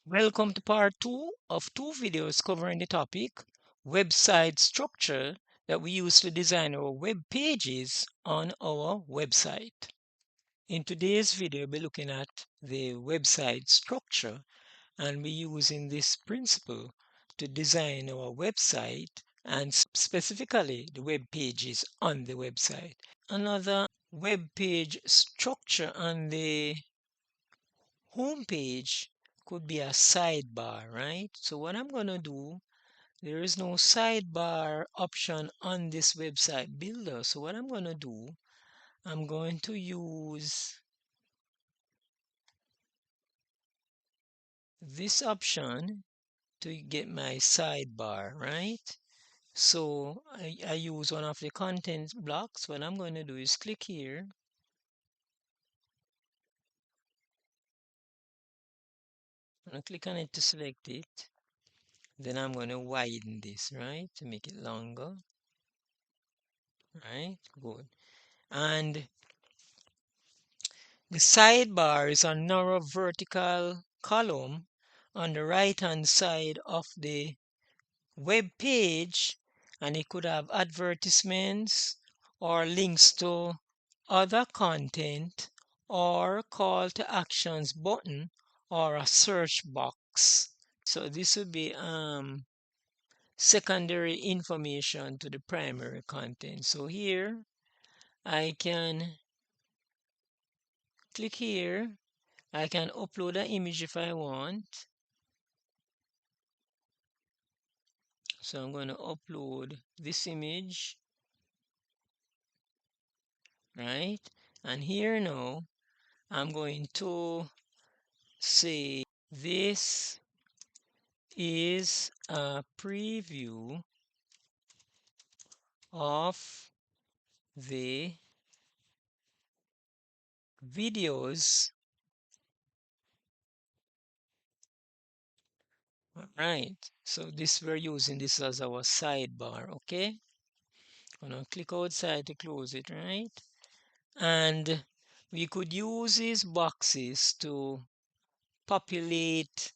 Welcome to part 2 of 2 videos covering the topic website structure that we use to design our web pages on our website. In today's video, we'll be looking at the website structure and we're using this principle to design our website and specifically the web pages on the website. Another web page structure on the home page could be a sidebar, right? So what I'm going to do, there is no sidebar option on this website builder. So what I'm going to do, I'm going to use this option to get my sidebar, right? So I use one of the content blocks. What I'm going to do is click here. I'm going to click on it to select it. Then I'm going to widen this, right, to make it longer. Right, good. And the sidebar is a narrow vertical column on the right hand side of the web page, and it could have advertisements or links to other content or call to actions button or a search box. So this would be secondary information to the primary content. So here I can click here. I can upload an image if I want. So I'm going to upload this image, right? And here now, I'm going to say this is a preview of the videos. Right. So this we're using this as our sidebar, okay? I'm gonna click outside to close it, right? And we could use these boxes to populate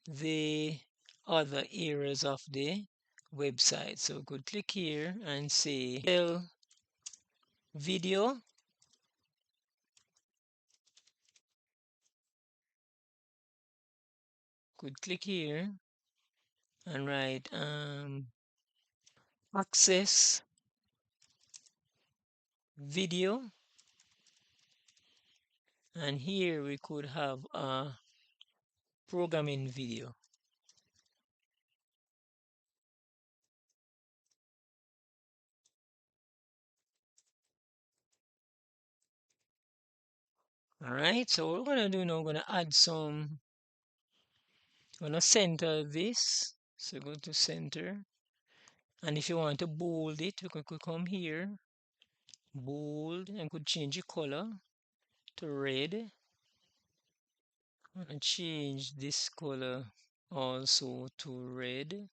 the other areas of the website. So we could click here and say video. Could click here and write access video, and here we could have a programming video. All right, so what we're gonna do now, we're gonna add some, we're gonna center this. So go to center, and if you want to bold it, we could come here, bold, and could change the color to red. I'm gonna change this color also to red.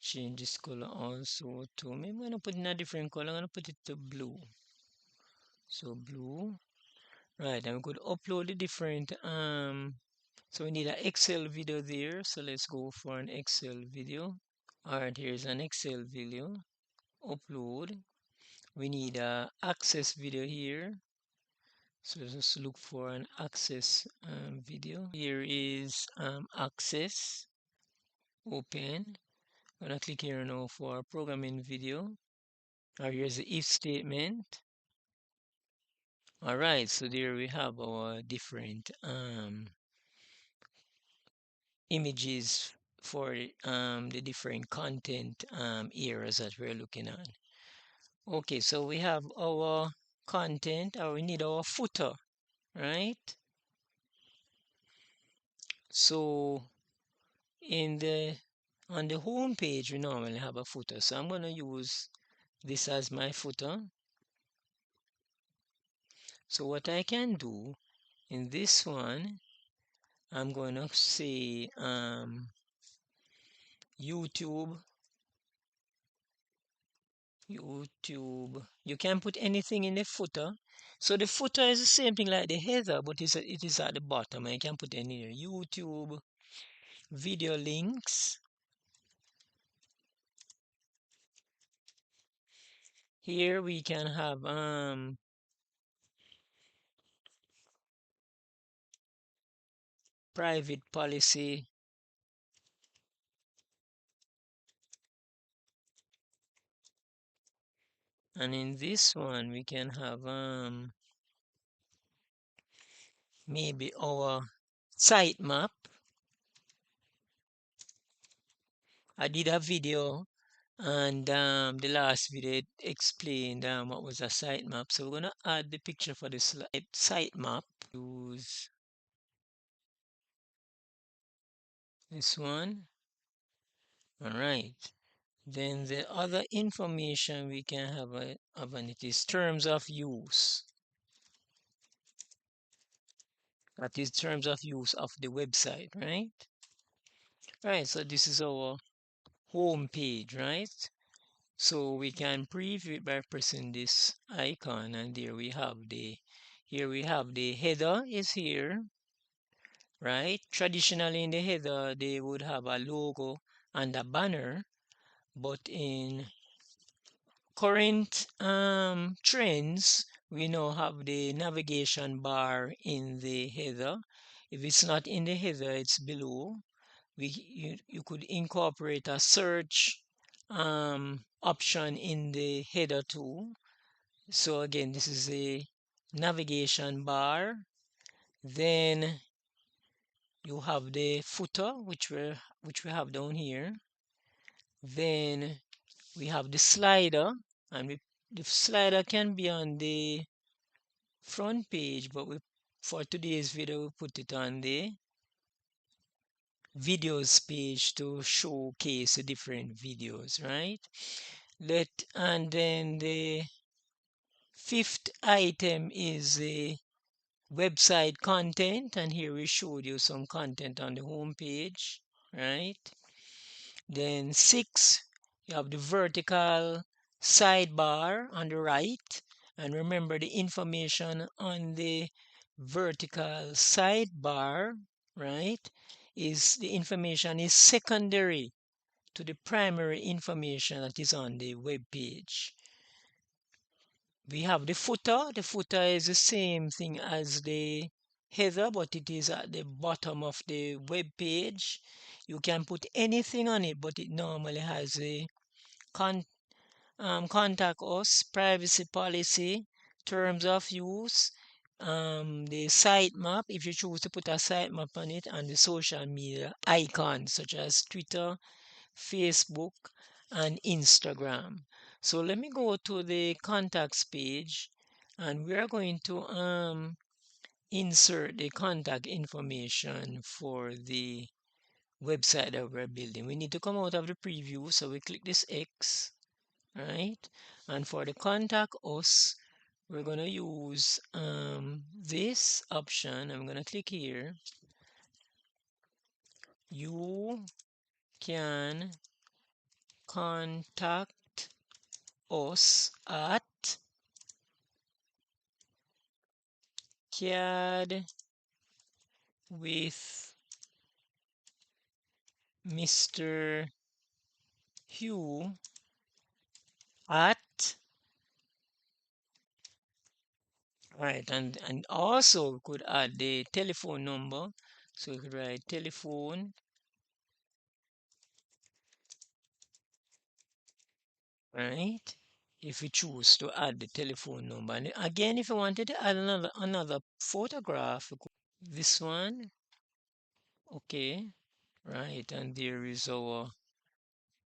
Change this color also to, maybe I'm gonna put in a different color. I'm gonna put it to blue. So blue, right? And we could upload the different so we need an Excel video there. So let's go for an Excel video. All right, here's an Excel video. Upload. We need a access video here. So let's just look for an access video. Here is access. Open. I'm gonna click here now for programming video. Here's the if statement. All right, so there we have our different images for the different content areas that we're looking at. Okay, so we have our content, or we need our footer, right? So in the on the home page, we normally have a footer. So I'm going to use this as my footer. So what I can do in this one, I'm going to say YouTube YouTube. You can put anything in the footer. So the footer is the same thing like the header, but it is at the bottom, and you can put any YouTube video links. Here we can have private policy. And in this one we can have maybe our sitemap. I did a video, and the last video explained what was a sitemap. So we're gonna add the picture for the sitemap. Use this one. All right. Then the other information we can have on it is terms of use. That is terms of use of the website, right? Right, so this is our home page, right? So we can preview it by pressing this icon, and here we have the header is here, right? Traditionally in the header they would have a logo and a banner, but in current trends we now have the navigation bar in the header. If it's not in the header, it's below. You could incorporate a search option in the header too. So again, this is a navigation bar. Then you have the footer, which we have down here. Then we have the slider, and the slider can be on the front page, but for today's video we put it on the videos page to showcase the different videos, right? And then the fifth item is the website content, and here we showed you some content on the home page, right? Then 6, you have the vertical sidebar on the right, and remember the information on the vertical sidebar, right, is the information is secondary to the primary information that is on the web page. We have the footer. The footer is the same thing as the header, but it is at the bottom of the web page. You can put anything on it, but it normally has a contact us, privacy policy, terms of use, the sitemap, if you choose to put a sitemap on it, and the social media icons such as Twitter, Facebook, and Instagram. So let me go to the contacts page, and we are going to insert the contact information for the website that we're building. We need to come out of the preview, so we click this X, right? And for the contact us, we're going to use this option. I'm going to click here. You can contact us at CAD with Mr. Hugh at, right, and also we could add the telephone number. So we could write telephone, right, if we choose to add the telephone number. And again, if you wanted to add another photograph, this one, okay, right, and there is our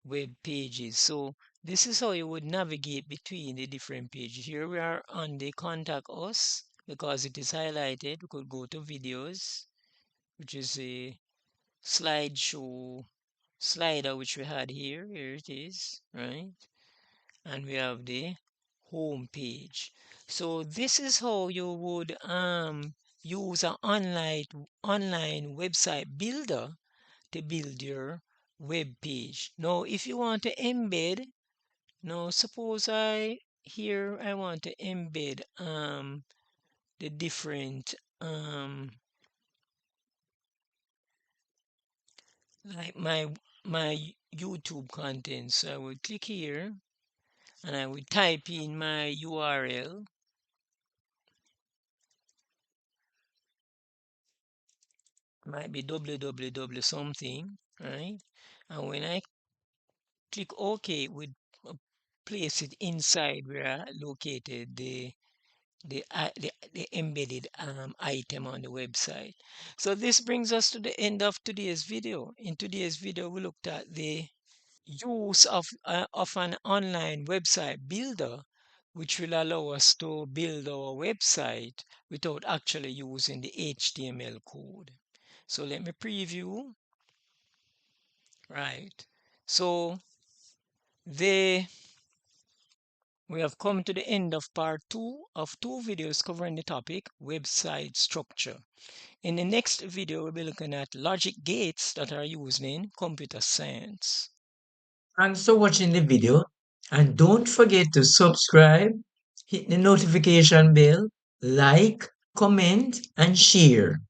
web pages. So this is how you would navigate between the different pages. Here we are on the contact us because it is highlighted. We could go to videos, which is a slideshow slider which we had here. Here it is, right? And we have the home page. So this is how you would use an online website builder to build your web page. Now if you want to embed Now suppose I here I want to embed the different like my YouTube content. So I would click here and I would type in my URL. Might be www something, right? And when I click OK, it would place it inside where I located the embedded item on the website. So this brings us to the end of today's video. In today's video, we looked at the use of an online website builder, which will allow us to build our website without actually using the HTML code. So let me preview. Right. So the we have come to the end of part 2 of 2 videos covering the topic website structure. In the next video, we'll be looking at logic gates that are used in computer science. Thanks for watching the video, and don't forget to subscribe, hit the notification bell, like, comment, and share.